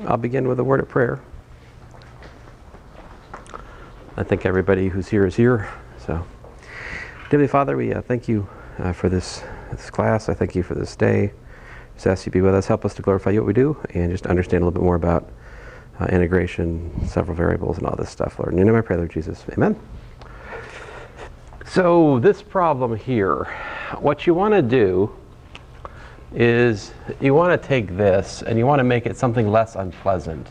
I'll begin with a word of prayer. I think everybody who's here is here. So, Heavenly Father, we thank you for this class. I thank you for this day. Just ask you to be with us, help us to glorify you what we do, and just understand a little bit more about integration, several variables, and all this stuff, Lord. In your name I pray, Lord Jesus. Amen. So this problem here, what you want to do is you want to take this and you want to make it something less unpleasant.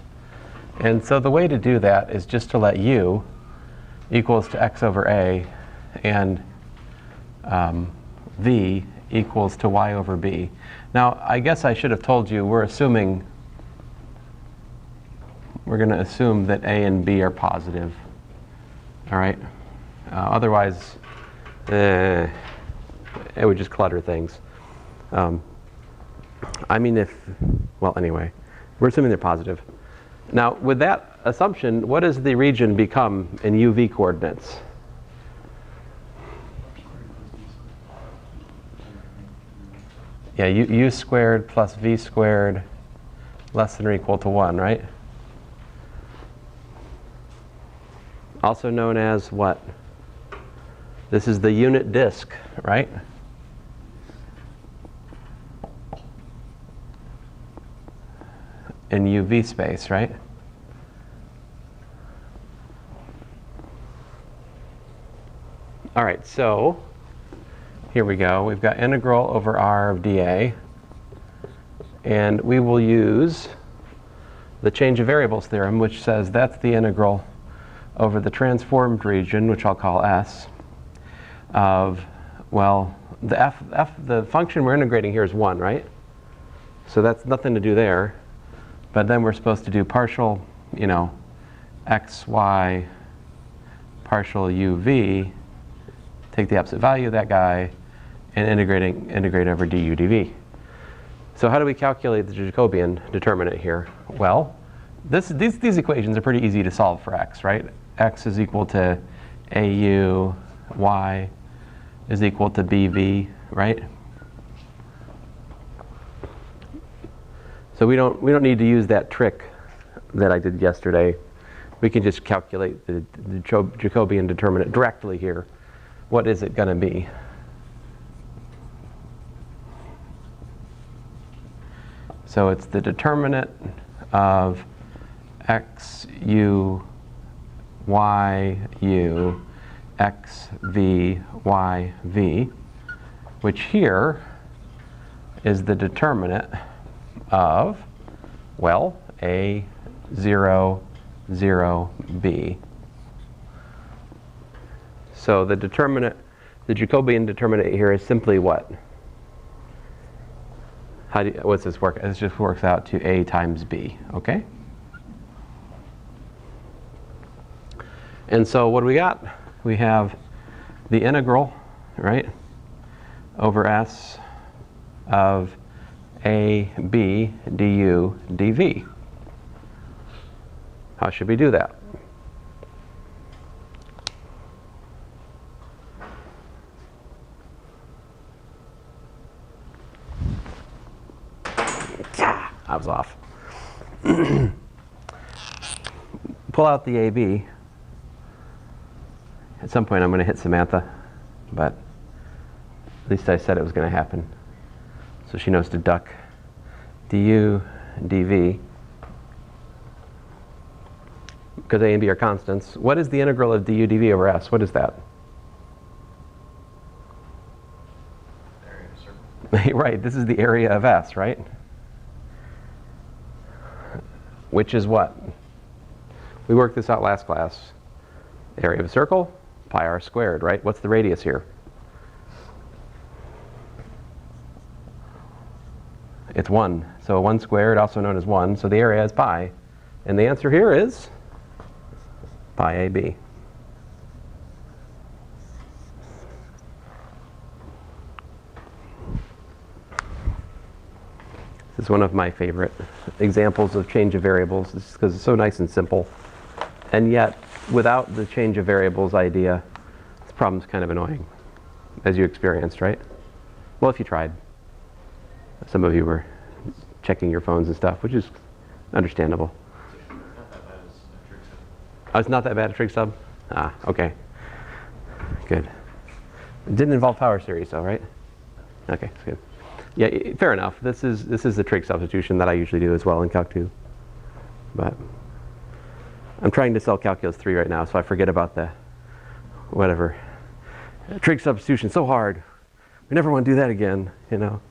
And so the way to do that is just to let u equals to x over a and v equals to y over b. Now, I guess I should have told you we're going to assume that a and b are positive. All right? Otherwise, it would just clutter things. Anyway, we're assuming they're positive. Now, with that assumption, what does the region become in UV coordinates? Yeah, u squared plus v squared less than or equal to 1, right? Also known as what? This is the unit disk, right? In UV space, right? All right, so here we go. We've got integral over r of dA, and we will use the change of variables theorem, which says that's the integral over the transformed region, which I'll call S, of, well, the function we're integrating here is 1, right? So that's nothing to do there. But then we're supposed to do partial, x, y, partial uv, take the absolute value of that guy, and integrate over du dv. So how do we calculate the Jacobian determinant here? Well, these equations are pretty easy to solve for x, right? X is equal to au, y is equal to bv, right? So we don't need to use that trick that I did yesterday. We can just calculate the Jacobian determinant directly here. What is it going to be? So it's the determinant of x u y u x v y v, which here is the determinant of, well, a 0 0 b. So the Jacobian determinant here is simply what? What's this work? This just works out to a times b, okay? And so what do we got? We have the integral, right, over s of a b du dv. How should we do that? I was off. Pull out the AB. At some point I'm going to hit Samantha, but at least I said it was going to happen. So she knows to duck. Du dv. Because a and b are constants. What is the integral of du dv over s? What is that? Area of a circle. Right, this is the area of s, right? Which is what? We worked this out last class. Area of a circle, pi r squared, right? What's the radius here? It's 1. So 1 squared, also known as 1. So the area is pi. And the answer here is pi AB. This is one of my favorite examples of change of variables, because it's so nice and simple. And yet, without the change of variables idea, this problem's kind of annoying, as you experienced, right? Well, if you tried. Some of you were checking your phones and stuff, which is Understandable. Not that bad as a trig sub. Oh, it's not that bad a trig sub? Ah, okay. Good. It didn't involve power series though, right? Okay, that's good. Yeah, fair enough. This is the trig substitution that I usually do as well in Calc 2. But I'm trying to sell Calculus 3 right now, so I forget about the whatever. Trig substitution, so hard. We never want to do that again, you know.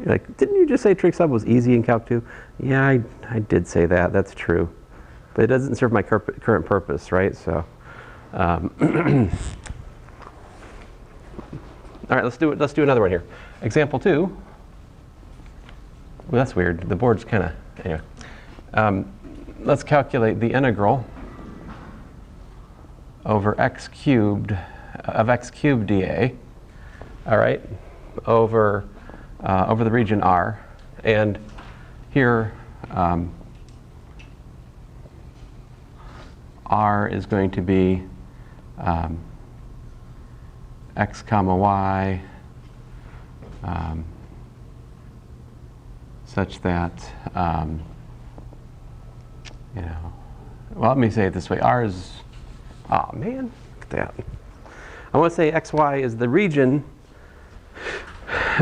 Like, didn't you just say trig sub was easy in Calc 2? Yeah, I did say that. That's true. But it doesn't serve my current purpose, right? So, all right, let's do it. Let's do another one here. Example 2. Well, that's weird. The board's kind of anyway. Let's calculate the integral over x cubed of x cubed dA. All right, over the region R, and here R is going to be x comma y such that you know, well, let me say it this way. R is, oh man, look at that. I want to say xy is the region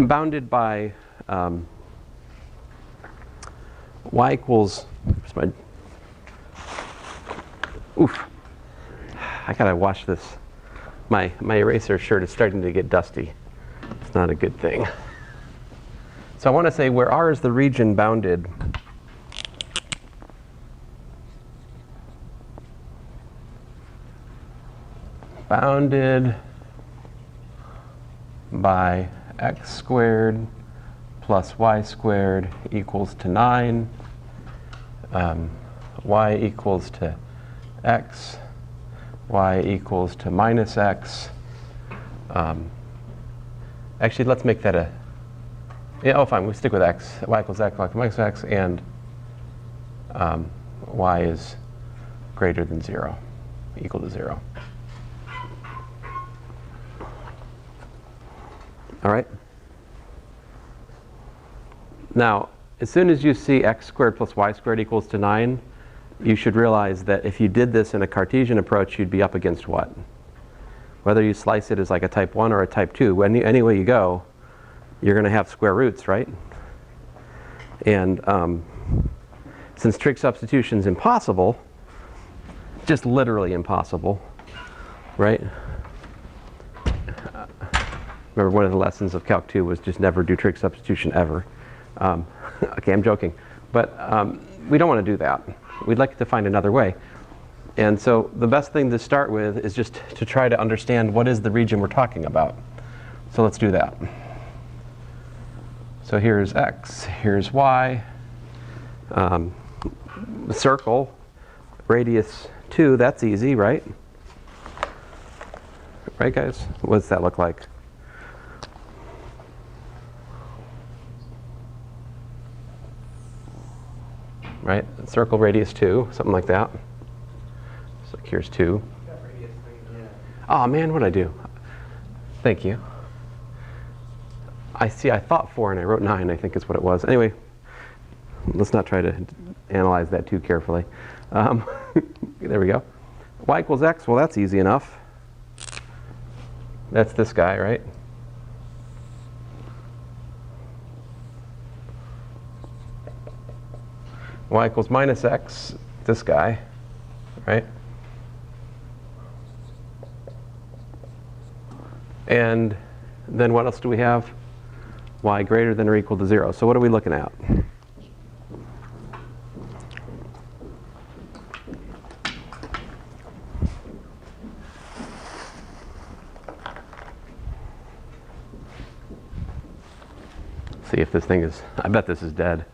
bounded by y equals, oof, I gotta wash this. My eraser shirt is starting to get dusty. It's not a good thing. So I want to say where R is the region bounded by x squared plus y squared equals to 9, y equals to x, y equals to minus x. Actually, let's make that a, yeah, oh fine, we stick with x. Y equals x, y equals minus x, and y is greater than 0, equal to 0. All right. Now, as soon as you see x squared plus y squared equals to 9, you should realize that if you did this in a Cartesian approach, you'd be up against what? Whether you slice it as like a type 1 or a type 2, any way you go, you're going to have square roots, right? And since trig substitution is impossible, just literally impossible, right? Remember, one of the lessons of Calc 2 was just never do trig substitution ever. Okay, I'm joking. But we don't want to do that. We'd like to find another way. And so the best thing to start with is just to try to understand what is the region we're talking about. So let's do that. So here's x, here's y. The circle, radius 2, that's easy, right? Right, guys? What does that look like? Right? Circle radius 2, something like that. So here's 2. Oh man, what'd I do? Thank you. I thought 4 and I wrote 9, I think is what it was. Anyway, let's not try to analyze that too carefully. There we go. Y equals x, well that's easy enough. That's this guy, right? Y equals minus x, this guy, right? And then what else do we have? Y greater than or equal to 0. So what are we looking at? See if this thing is, I bet this is dead.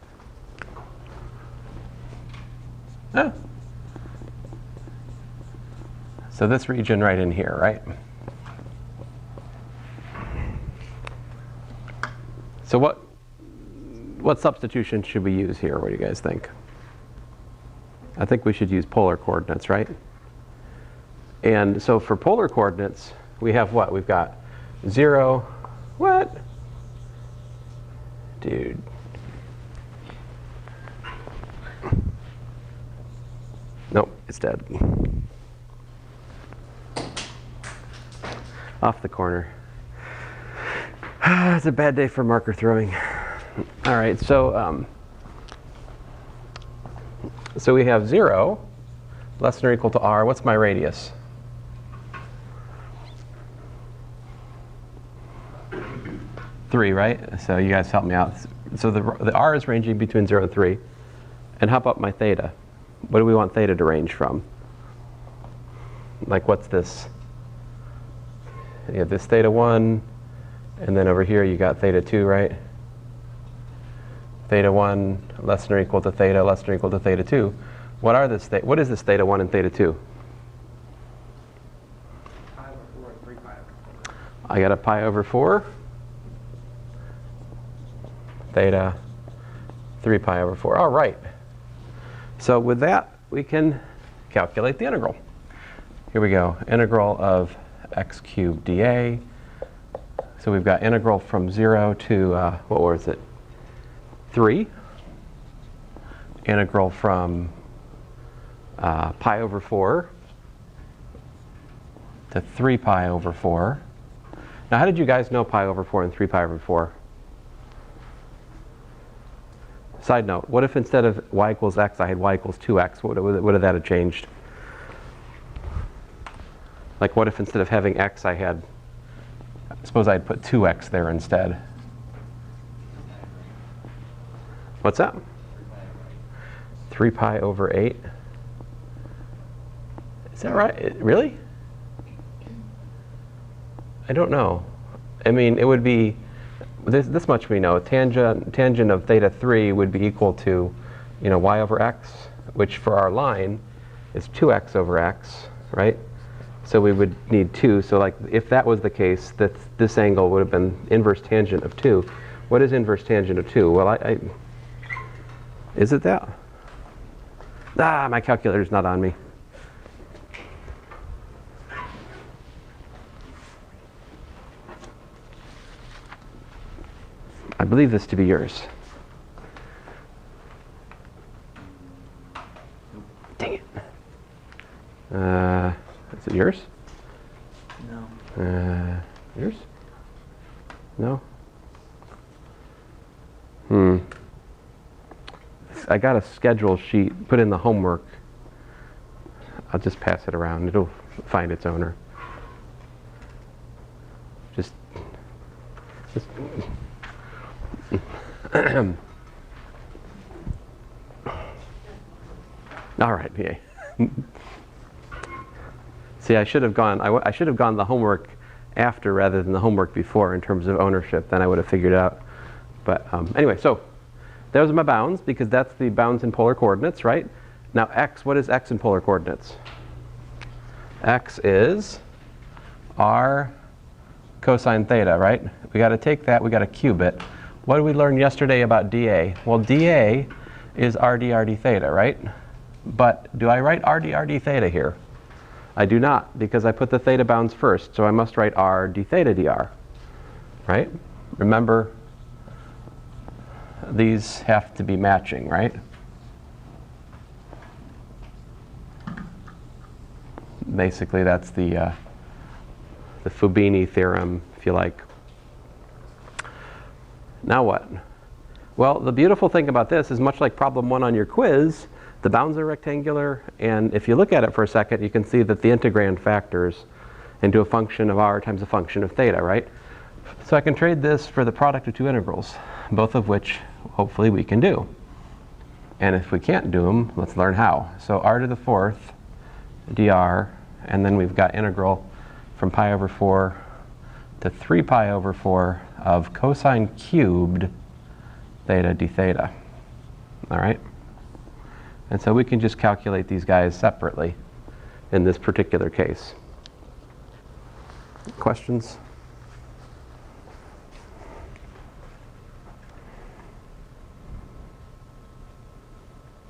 Oh. So this region right in here, right? So what substitution should we use here? What do you guys think? I think we should use polar coordinates, right? And so for polar coordinates, we have what? We've got 0, what? Dude. it's dead. Off the corner. It's a bad day for marker throwing. All right, so we have 0 less than or equal to r. What's my radius? Three, right? So you guys help me out. So the r is ranging between 0 and 3. And how about my theta? What do we want theta to range from? Like, what's this? You have this theta 1, and then over here you got theta 2, right? Theta 1 less than or equal to theta less than or equal to theta 2. What is this theta 1 and theta 2? Pi over 4 and 3 pi over 4. I got a pi over 4. Theta 3 pi over 4. All right. So with that, we can calculate the integral. Here we go. Integral of x cubed dA. So we've got integral from 0 to, what was it? 3. Integral from pi over 4 to 3 pi over 4. Now, how did you guys know pi over 4 and 3 pi over 4? Side note, what if instead of y equals x, I had y equals 2x? What would that have changed? Like, what if instead of having x, I had, suppose I'd put 2x there instead? What's that? 3 pi over 8. Is that right? Really? I don't know. I mean, it would be, this much we know. Tangent of theta 3 would be equal to, y over x, which for our line is 2x over x, right? So we would need 2. So like, if that was the case, this angle would have been inverse tangent of 2. What is inverse tangent of 2? Well, is it that? My calculator's not on me. I believe this to be yours. Dang it. Is it yours? No. Yours? No? I got a schedule sheet, put in the homework. I'll just pass it around. It'll find its owner. Just all right, yay. See, I should have gone the homework after rather than the homework before in terms of ownership. Then I would have figured it out. But anyway, so those are my bounds because that's the bounds in polar coordinates, right? Now x, what is x in polar coordinates? X is r cosine theta, right? We got to take that, we got to cube it. What did we learn yesterday about dA? Well, dA is r d theta, right? But do I write r d theta here? I do not, because I put the theta bounds first, so I must write r d theta dr, right? Remember, these have to be matching, right? Basically, that's the Fubini theorem, if you like. Now what? Well, the beautiful thing about this is much like problem 1 on your quiz, the bounds are rectangular, and if you look at it for a second, you can see that the integrand factors into a function of r times a function of theta, right? So I can trade this for the product of two integrals, both of which hopefully we can do. And if we can't do them, let's learn how. So r to the 4th dr, and then we've got integral from pi over 4 to 3 pi over 4 of cosine cubed theta d theta. All right? And so we can just calculate these guys separately in this particular case. Questions?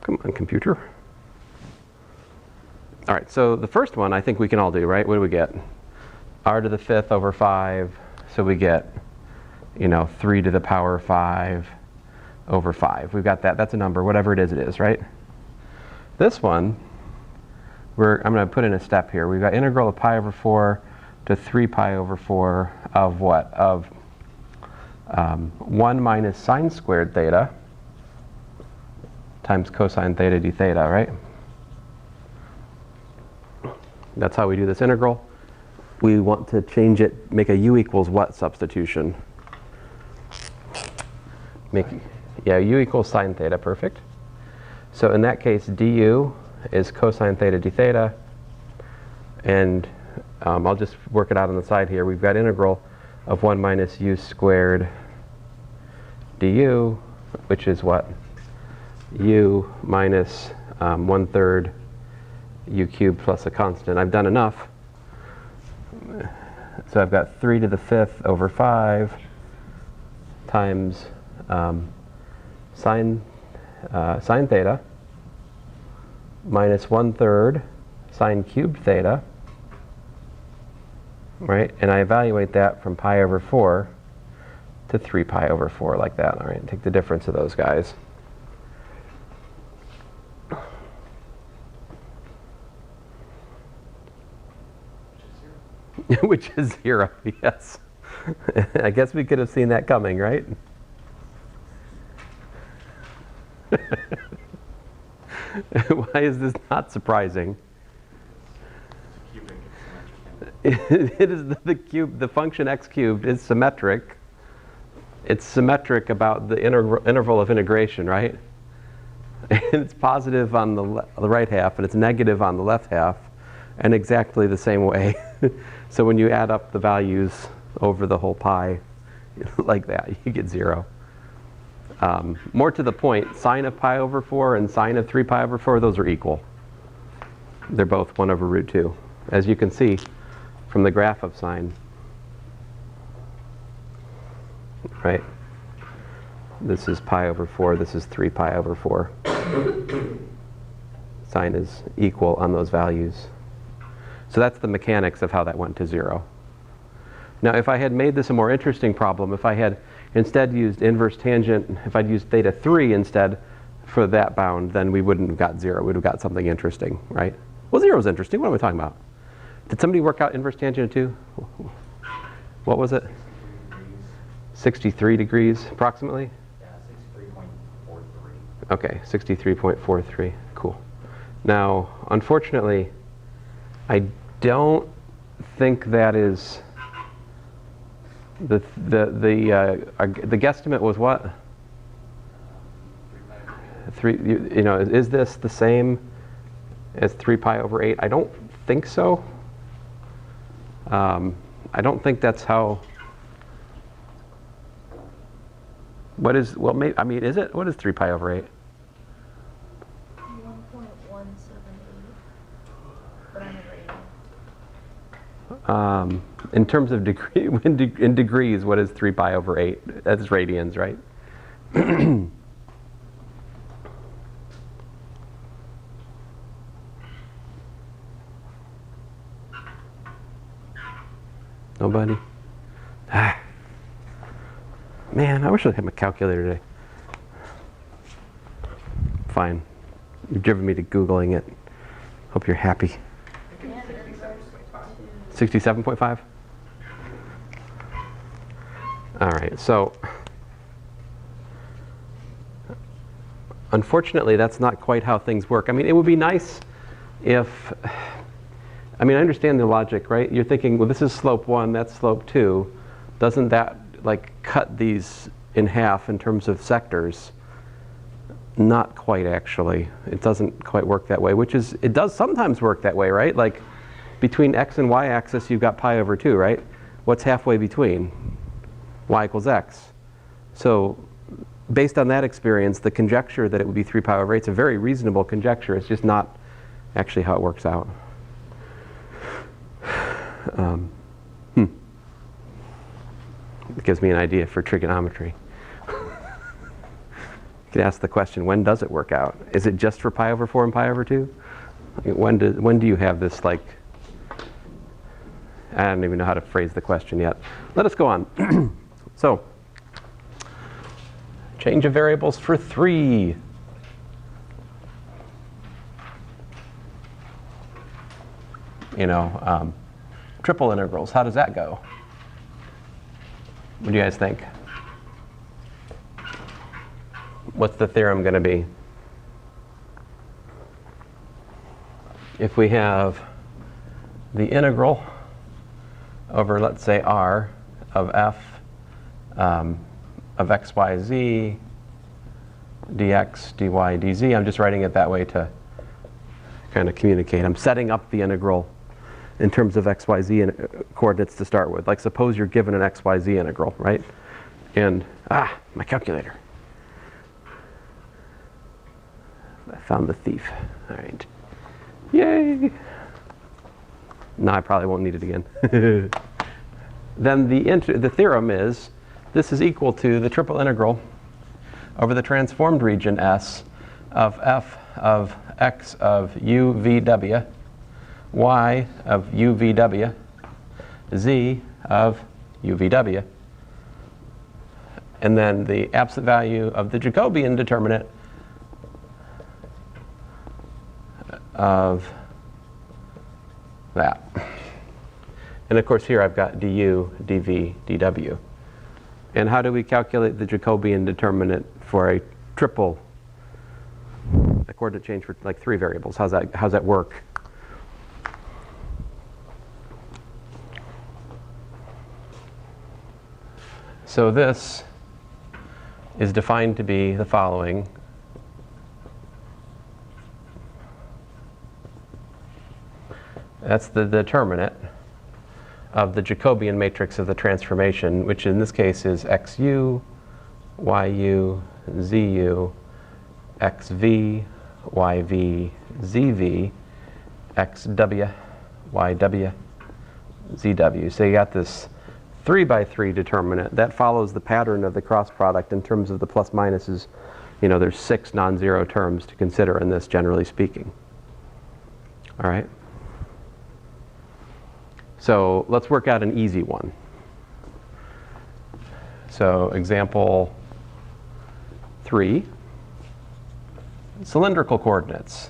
Come on, computer. All right, so the first one I think we can all do, right? What do we get? R to the 5th over 5, so we get, 3 to the power 5 over 5. We've got that. That's a number, whatever it is, right? This one, I'm going to put in a step here. We've got integral of pi over 4 to 3 pi over 4 of what? Of 1 minus sine squared theta times cosine theta d theta, right? That's how we do this integral. We want to change it, make a u equals what substitution? Yeah, u equals sine theta, perfect. So in that case, du is cosine theta d theta. And I'll just work it out on the side here. We've got integral of 1 minus u squared du, which is what? U minus 1/3 u cubed plus a constant. I've done enough. So I've got 3 to the 5th over 5 times sine theta minus 1/3 sine cubed theta, right? And I evaluate that from pi over 4 to 3 pi over 4 like that. All right, take the difference of those guys. Which is 0, yes. I guess we could have seen that coming, right? Why is this not surprising? It is the cube. The function x cubed is symmetric. It's symmetric about the interval of integration, right? And it's positive on the right half, and it's negative on the left half, and exactly the same way. So when you add up the values over the whole pi, like that, you get 0. More to the point, sine of pi over 4 and sine of 3 pi over 4, those are equal. They're both 1 over root 2, as you can see from the graph of sine. Right? This is pi over 4, this is 3 pi over 4. Sine is equal on those values. So that's the mechanics of how that went to 0. Now if I had made this a more interesting problem, if I had instead used inverse tangent, if I'd used theta 3 instead for that bound, then we wouldn't have got 0. We'd have got something interesting, right? Well, 0 is interesting. What am I talking about? Did somebody work out inverse tangent 2? What was it? 63 degrees approximately? Yeah, 63.43. Okay, 63.43. Cool. Now, unfortunately, I don't think that is the guesstimate was what? 3. You know, is this the same as 3 pi over 8? I don't think so. I don't think that's how. What is, well, maybe, I mean, is it? What is 3 pi over 8? 1.178. But I'm in radian. In terms of degree, in degrees, what is 3 pi over 8? That's radians, right? Nobody? Ah. Man, I wish I had my calculator today. Fine. You've driven me to Googling it. Hope you're happy. 67.5? All right, so unfortunately, that's not quite how things work. I mean, it would be nice if, I mean, I understand the logic, right? You're thinking, well, this is slope 1, that's slope 2. Doesn't that like cut these in half in terms of sectors? Not quite, actually. It doesn't quite work that way, which is, it does sometimes work that way, right? Like between x and y axis, you've got pi over 2, right? What's halfway between? Y equals x. So based on that experience, the conjecture that it would be 3 pi over 8 is a very reasonable conjecture. It's just not actually how it works out. It gives me an idea for trigonometry. You could ask the question, when does it work out? Is it just for pi over 4 and pi over 2? When do you have this, like, I don't even know how to phrase the question yet. Let us go on. So, change of variables for 3. triple integrals. How does that go? What do you guys think? What's the theorem going to be? If we have the integral over, let's say, r of f of x, y, z, dx, dy, dz. I'm just writing it that way to kind of communicate. I'm setting up the integral in terms of x, y, z coordinates to start with. Like suppose you're given an x, y, z integral, right? And, my calculator. I found the thief. All right. Yay! No, I probably won't need it again. Then the theorem is this is equal to the triple integral over the transformed region S of f of x of u v w, y of u v w, z of u v w, and then the absolute value of the Jacobian determinant of that. And of course here I've got du, dv, dw. And how do we calculate the Jacobian determinant for a triple, a coordinate change for like 3 variables? How's that work? So this is defined to be the following. That's the determinant of the Jacobian matrix of the transformation, which in this case is xu, yu, zu, xv, yv, zv, xw, yw, zw. So you got this 3 by 3 determinant that follows the pattern of the cross product in terms of the plus minuses. There's 6 non-zero terms to consider in this, generally speaking. All right. So let's work out an easy one. So example 3, cylindrical coordinates.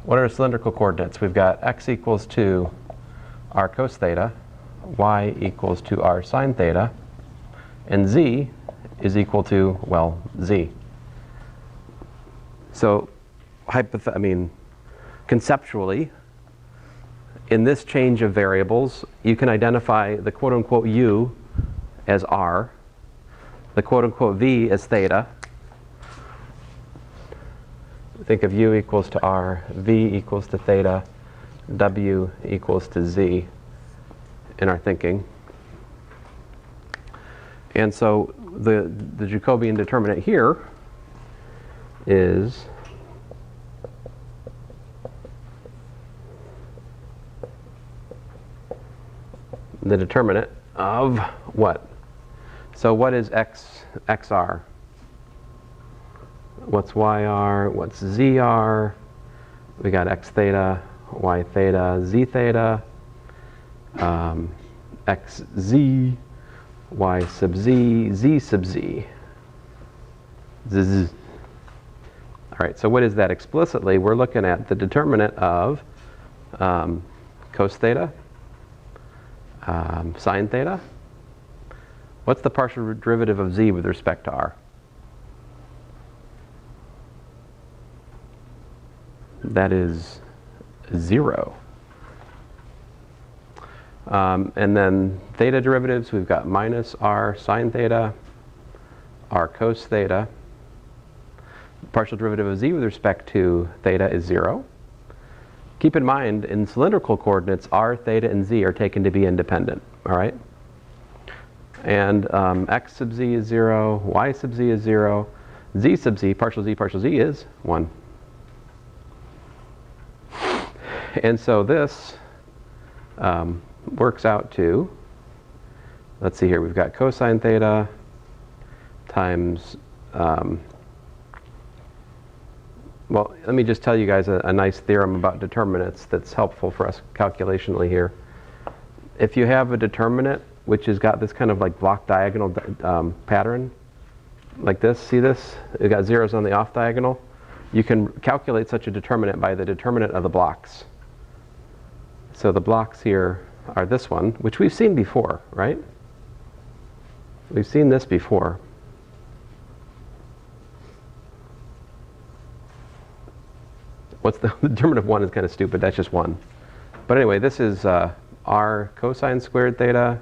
What are cylindrical coordinates? We've got x equals to r cos theta, y equals to r sine theta, and z is equal to, well, z. So conceptually, in this change of variables, you can identify the quote-unquote u as r, the quote-unquote v as theta. Think of u equals to r, v equals to theta, w equals to z in our thinking. And so the Jacobian determinant here is the determinant of what? So what is xr? What's yr? What's zr? We got x theta, y theta, z theta, xz, y sub z, z sub z. Zzz. All right, so what is that explicitly? We're looking at the determinant of cos theta, sine theta. What's the partial derivative of z with respect to r? That is 0. And then theta derivatives, we've got minus r sine theta, r cos theta. Partial derivative of z with respect to theta is 0. Keep in mind, in cylindrical coordinates, r, theta, and z are taken to be independent, all right? And x sub z is 0, y sub z is 0, z sub z, partial z is 1. And so this works out to, let's see here, we've got cosine theta times, well, let me just tell you guys a nice theorem about determinants that's helpful for us calculationally here. If you have a determinant which has got this kind of like block diagonal pattern, like this, see this? It got zeros on the off diagonal. you can calculate such a determinant by the determinant of the blocks. So the blocks here are this one, which we've seen before, right? We've seen this before. What's the determinant of 1 is kind of stupid. That's just 1. But anyway, this is r cosine squared theta.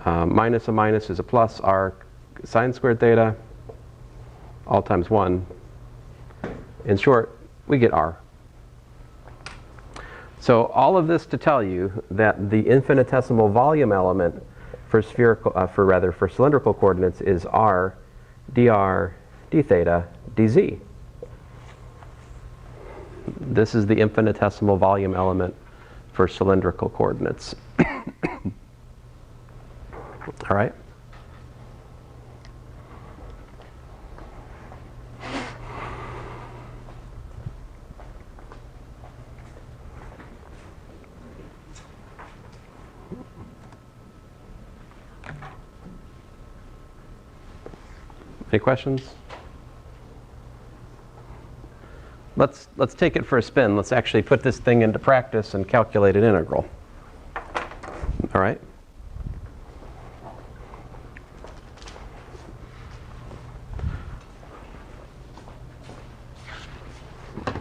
Minus a minus is a plus. R sine squared theta. All times 1. In short, we get r. So all of this to tell you that the infinitesimal volume element for for cylindrical coordinates is r dr d theta dz. This is the infinitesimal volume element for cylindrical coordinates. All right? Any questions? Let's take it for a spin. Let's actually put this thing into practice and calculate an integral. All right?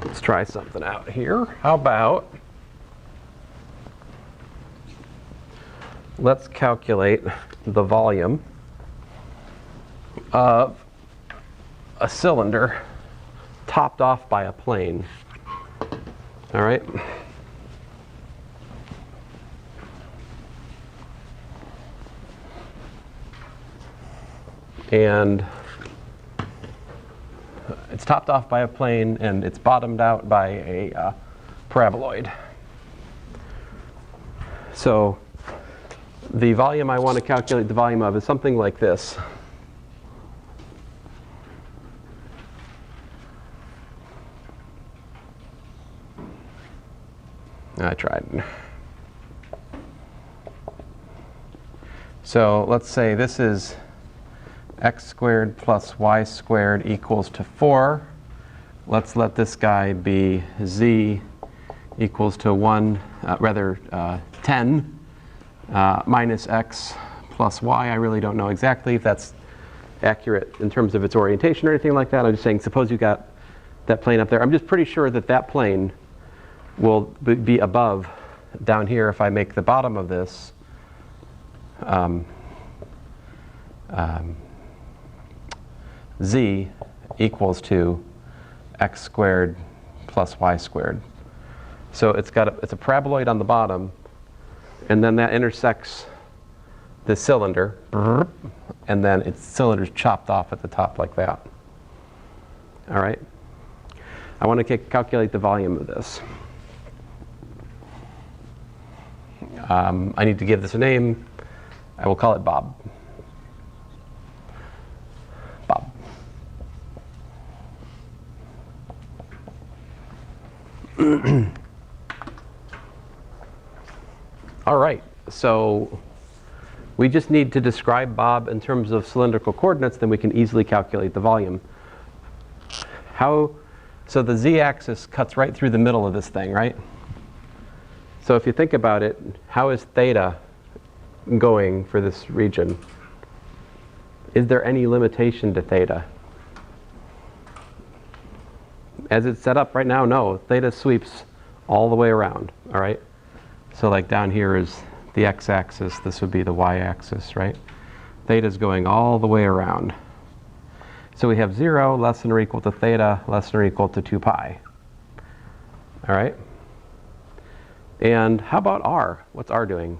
Let's try something out here. How about let's calculate the volume of a cylinder topped off by a plane. All right? And it's topped off by a plane and it's bottomed out by a paraboloid. So the volume I want to calculate the volume of is something like this. I tried. So let's say this is x squared plus y squared equals to 4. Let's let this guy be z equals to 10 minus x plus y. I really don't know exactly if that's accurate in terms of its orientation or anything like that. I'm just saying, suppose you got that plane up there. I'm just pretty sure that that plane will be above down here if I make the bottom of this z equals to x squared plus y squared. So it's a paraboloid on the bottom, and then that intersects the cylinder, and then its cylinder's chopped off at the top like that. All right? I want to calculate the volume of this. I need to give this a name. I will call it Bob. Bob. All right, so we just need to describe Bob in terms of cylindrical coordinates, then we can easily calculate the volume. So the z-axis cuts right through the middle of this thing, right? So if you think about it, how is theta going for this region? Is there any limitation to theta? As it's set up right now, no. Theta sweeps all the way around, all right? So like down here is the x-axis. This would be the y-axis, right? Theta's going all the way around. So we have 0 less than or equal to theta less than or equal to 2 pi. All right? And how about r? What's r doing?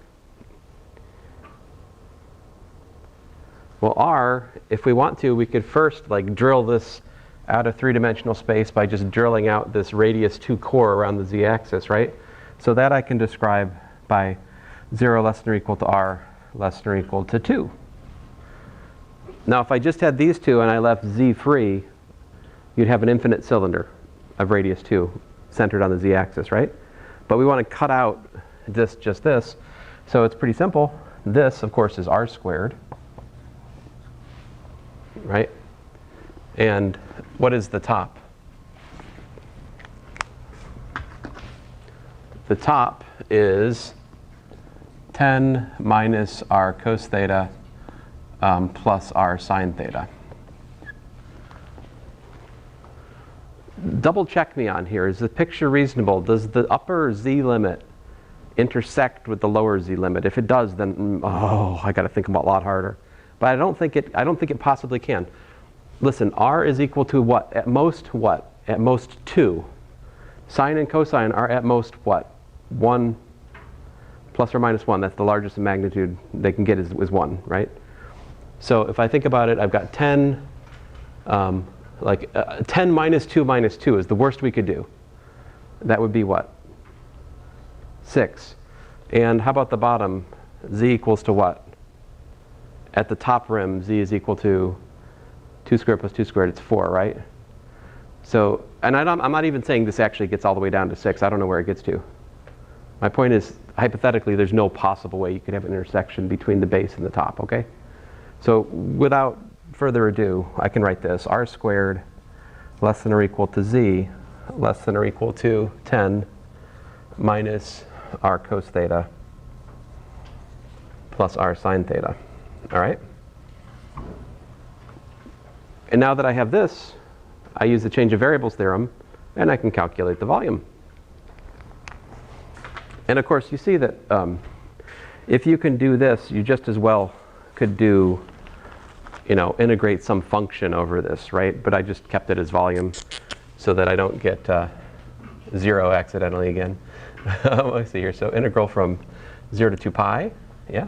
Well, r, if we want to, we could first like drill this out of three-dimensional space by just drilling out this radius 2 core around the z-axis, right? So that I can describe by 0 less than or equal to r less than or equal to 2. Now, if I just had these two and I left z free, you'd have an infinite cylinder of radius 2 centered on the z-axis, right? But we want to cut out just this. So it's pretty simple. This, of course, is r squared, right? And what is the top? the top is 10 minus r cos theta plus r sine theta. Double check me on here. Is the picture reasonable? Does the upper z limit intersect with the lower z limit? If it does, then I got to think about a lot harder. But I don't think it possibly can. Listen, r is equal to what? At most what? At most 2. Sine and cosine are at most what? 1 plus or minus 1. That's the largest magnitude they can get is 1, right? So if I think about it, I've got 10, 10 minus 2 is the worst we could do. That would be what? 6. And how about the bottom? Z equals to what? At the top rim, z is equal to 2 squared plus 2 squared. It's 4, right? So, and I'm not even saying this actually gets all the way down to 6. I don't know where it gets to. My point is, hypothetically, there's no possible way you could have an intersection between the base and the top, okay? So without further ado, I can write this. R squared less than or equal to z less than or equal to 10 minus r cos theta plus r sine theta. All right? And now that I have this, I use the change of variables theorem, and I can calculate the volume. And of course, you see that if you can do this, you just as well could do, integrate some function over this, right? But I just kept it as volume so that I don't get 0 accidentally again. Let's see here. So integral from 0 to 2 pi, yeah?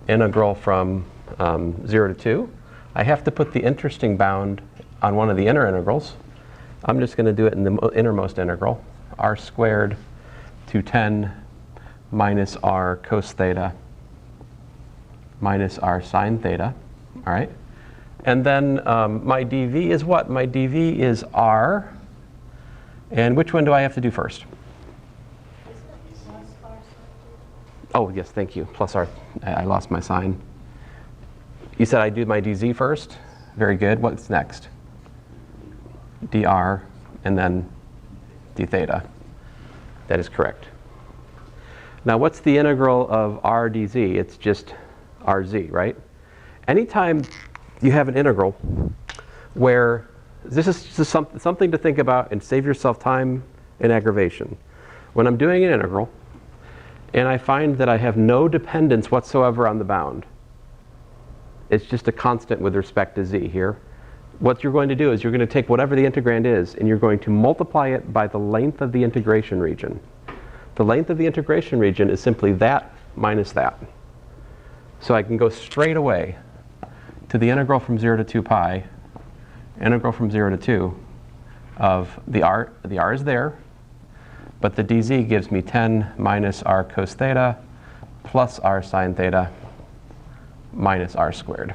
Integral from 0 to 2. I have to put the interesting bound on one of the inner integrals. I'm just going to do it in the innermost integral. R squared to 10 minus r cos theta minus r sine theta. All right. And then my dv is what? My dv is r. And which one do I have to do first? Oh, yes, thank you. Plus r. I lost my sign. You said I do my dz first? Very good. What's next? dr and then d theta. That is correct. Now what's the integral of r dz? It's just rz, right? Anytime you have an integral where this is just something to think about and save yourself time and aggravation. When I'm doing an integral and I find that I have no dependence whatsoever on the bound, it's just a constant with respect to z here. What you're going to do is you're going to take whatever the integrand is and you're going to multiply it by the length of the integration region. The length of the integration region is simply that minus that. So I can go straight away to the integral from 0 to 2 pi, integral from 0 to 2 of the r is there, but the dz gives me 10 minus r cos theta plus r sine theta minus r squared.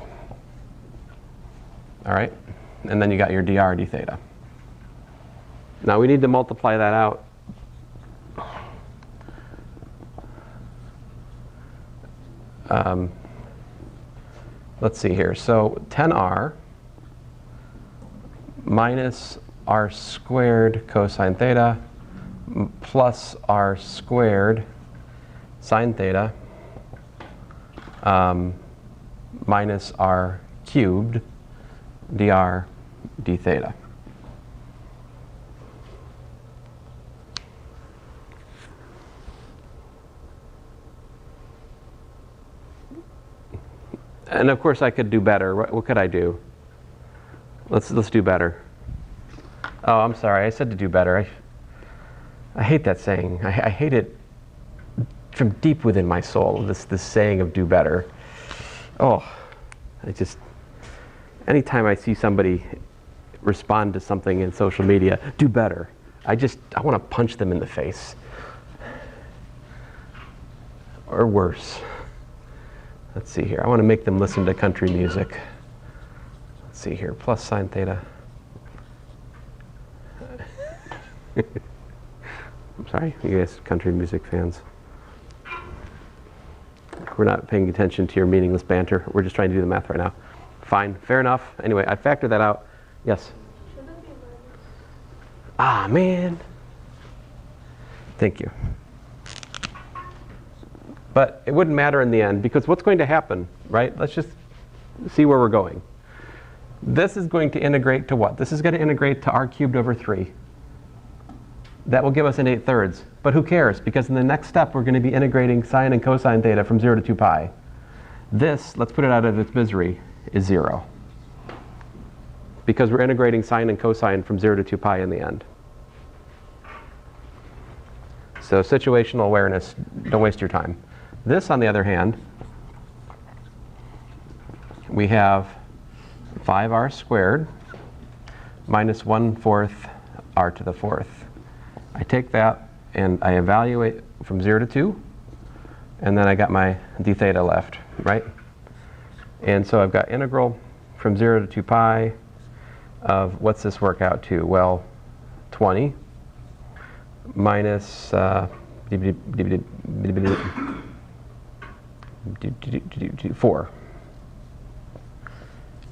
All right? And then you got your dr d theta. Now we need to multiply that out. Let's see here. So 10r minus r squared cosine theta plus r squared sine theta minus r cubed dr d theta. And of course I could do better. What could I do? Let's do better. Oh, I'm sorry. I said to do better. I hate that saying. I hate it from deep within my soul, this saying of do better. Oh, anytime I see somebody respond to something in social media, do better, I want to punch them in the face. Or worse. Let's see here. I want to make them listen to country music. Let's see here. Plus sine theta. I'm sorry, you guys country music fans. We're not paying attention to your meaningless banter. We're just trying to do the math right now. Fine, fair enough. Anyway, I factored that out. Yes? Shouldn't it be minus? Ah, man. Thank you. But it wouldn't matter in the end, because what's going to happen, right? Let's just see where we're going. This is going to integrate to what? This is going to integrate to r cubed over 3. That will give us an 8/3. But who cares? Because in the next step, we're going to be integrating sine and cosine theta from 0 to 2 pi. This, let's put it out of its misery, is 0. Because we're integrating sine and cosine from 0 to 2 pi in the end. So situational awareness, don't waste your time. This, on the other hand, we have 5r squared minus 1/4 r to the 4th. I take that and I evaluate from 0 to 2, and then I got my d theta left, right? And so I've got integral from 0 to 2 pi of, what's this work out to? Well, 20 minus 4.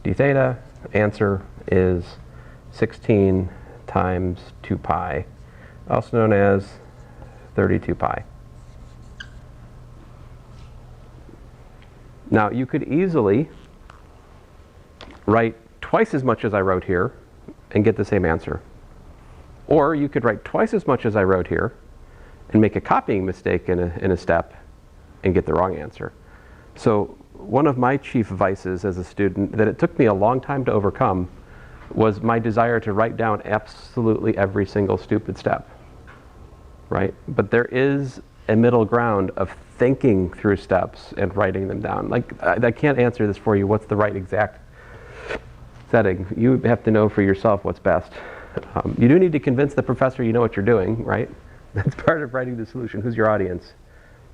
D theta, answer is 16 times 2 pi, also known as 32 pi. Now, you could easily write twice as much as I wrote here and get the same answer. Or you could write twice as much as I wrote here and make a copying mistake in a step and get the wrong answer. So one of my chief vices as a student that it took me a long time to overcome was my desire to write down absolutely every single stupid step, right? But there is a middle ground of thinking through steps and writing them down. Like, I can't answer this for you, what's the right exact setting. You have to know for yourself what's best. You do need to convince the professor you know what you're doing, right? That's part of writing the solution. Who's your audience?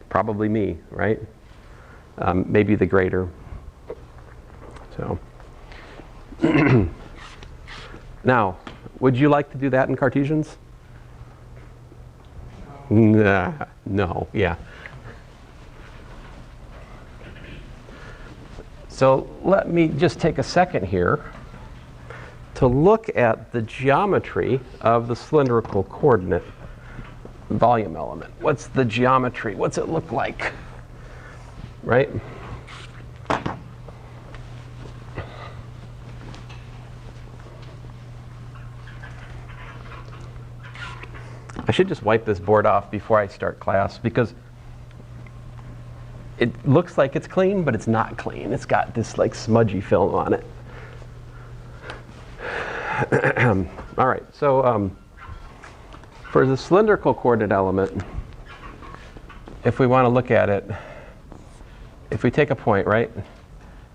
Probably me, right? Maybe the grader. So, now, would you like to do that in Cartesians? Nah, no, yeah. So let me just take a second here to look at the geometry of the cylindrical coordinate volume element. What's the geometry? What's it look like? Right? I should just wipe this board off before I start class, because it looks like it's clean, but it's not clean. It's got this like smudgy film on it. All right, so for the cylindrical coordinate element, if we want to look at it, if we take a point, right,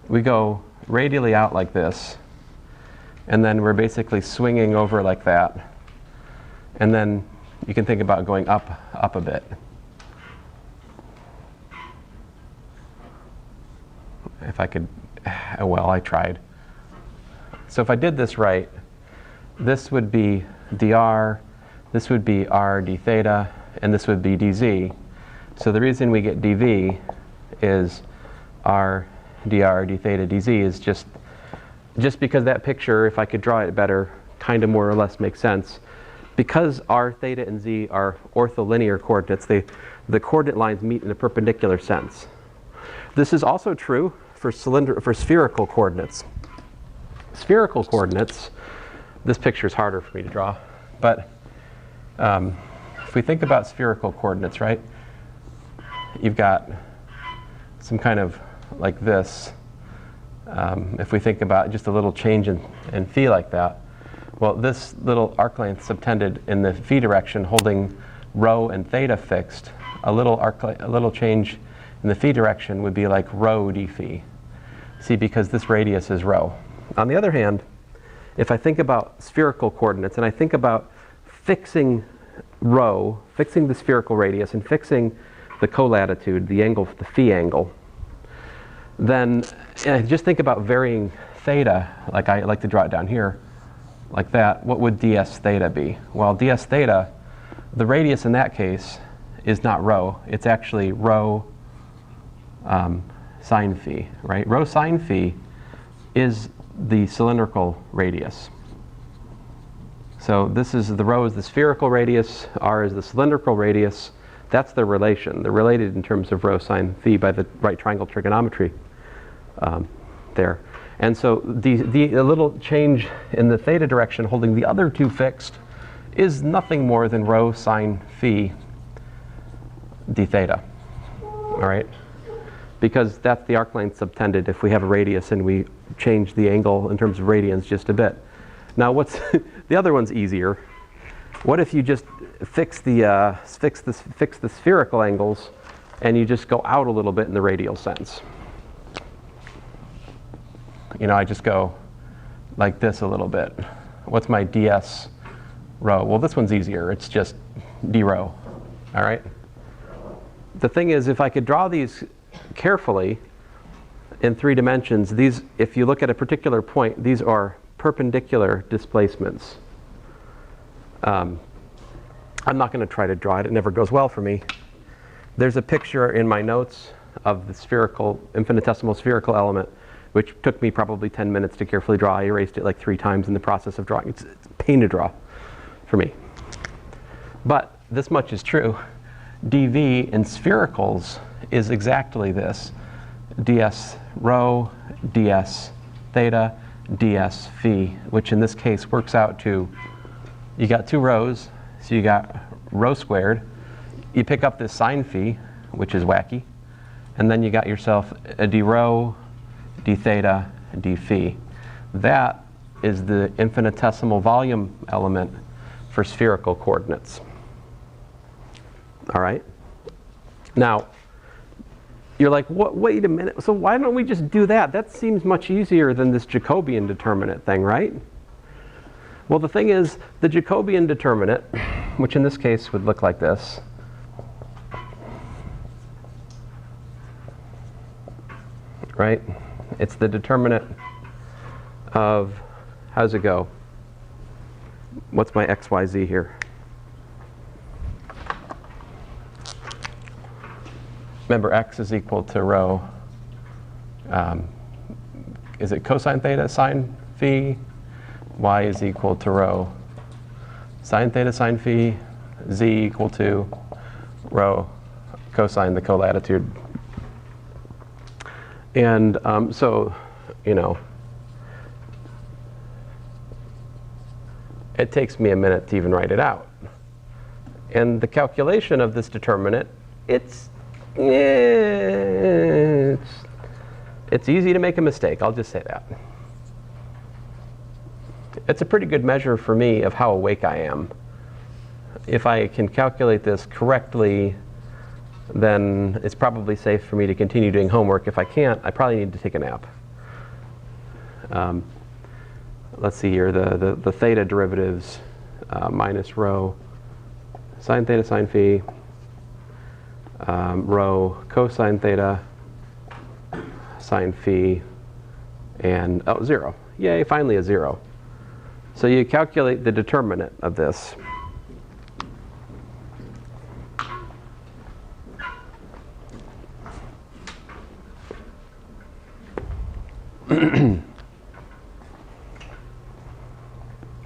we go radially out like this, and then we're basically swinging over like that, and then you can think about going up a bit. If I could, well, I tried. So if I did this right, this would be dr, this would be r d theta, and this would be dz. So the reason we get dv is r dr d theta dz is just because that picture, if I could draw it better, kind of more or less makes sense. Because r, theta, and z are ortholinear coordinates, the coordinate lines meet in a perpendicular sense. This is also true for spherical coordinates. Spherical coordinates, this picture is harder for me to draw, but if we think about spherical coordinates, right, you've got some kind of like this. If we think about just a little change in phi like that, well, this little arc length subtended in the phi direction holding rho and theta fixed, a little change in the phi direction would be like rho d phi. See, because this radius is rho. On the other hand, if I think about spherical coordinates and I think about fixing rho, fixing the spherical radius and fixing the colatitude, the angle, the phi angle, then just think about varying theta, like I like to draw it down here, like that. What would ds theta be? Well, ds theta, the radius in that case is not rho. It's actually rho sine phi, right? Rho sine phi is the cylindrical radius. So this is the rho is the spherical radius, r is the cylindrical radius. That's their relation. They're related in terms of rho sine phi by the right triangle trigonometry there. And so the little change in the theta direction holding the other two fixed is nothing more than rho sine phi d theta. All right? Because that's the arc length subtended if we have a radius and we change the angle in terms of radians just a bit. Now what's the other one's easier. What if you just fix the spherical angles and you just go out a little bit in the radial sense? You know, I just go like this a little bit. What's my ds rho? Well, this one's easier. It's just d rho. All right? The thing is, if I could draw these carefully in 3 dimensions, these, if you look at a particular point, these are perpendicular displacements. I'm not going to try to draw it. It never goes well for me. There's a picture in my notes of the spherical, infinitesimal spherical element, which took me probably 10 minutes to carefully draw. I erased it like 3 times in the process of drawing. It's a pain to draw for me. But this much is true. dv in sphericals is exactly this. ds rho, ds theta, ds phi, which in this case works out to, you got 2 rhos, so you got rho squared. You pick up this sine phi, which is wacky, and then you got yourself a d rho, d theta, d phi. That is the infinitesimal volume element for spherical coordinates. All right? Now, you're like, what, wait a minute, so why don't we just do that? That seems much easier than this Jacobian determinant thing, right? Well, the thing is, the Jacobian determinant, which in this case would look like this, right? It's the determinant of, how's it go? What's my x, y, z here? Remember, x is equal to rho. Is it cosine theta sine phi? Y is equal to rho sine theta sine phi. Z equal to rho cosine the colatitude. And so, you know, it takes me a minute to even write it out. And the calculation of this determinant, it's easy to make a mistake, I'll just say that. It's a pretty good measure for me of how awake I am. If I can calculate this correctly, then it's probably safe for me to continue doing homework. If I can't, I probably need to take a nap. Let's see here, the theta derivatives, minus rho sine theta sine phi, rho cosine theta sine phi, and 0. Yay, finally a 0. So you calculate the determinant of this.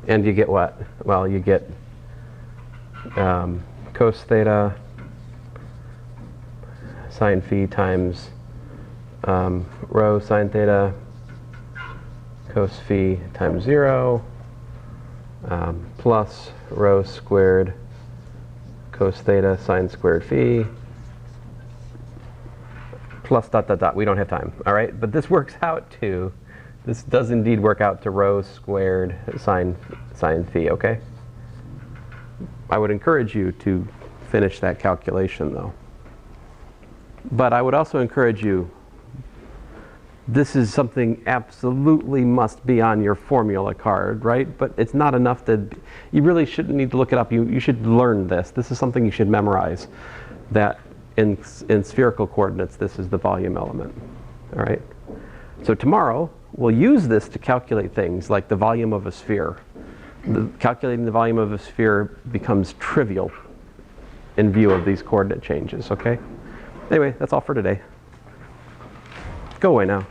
And you get what? Well, you get cos theta sine phi times rho sine theta cos phi times 0 plus rho squared cos theta sine squared phi plus dot dot dot. We don't have time, all right? But this works out to, this does indeed work out to rho squared sine phi, okay? I would encourage you to finish that calculation though. But I would also encourage you, this is something absolutely must be on your formula card, right? But it's not enough that, you really shouldn't need to look it up. You should learn this. This is something you should memorize, that in spherical coordinates, this is the volume element, all right? So tomorrow, we'll use this to calculate things like the volume of a sphere. Calculating the volume of a sphere becomes trivial in view of these coordinate changes, okay? Anyway, that's all for today. Go away now.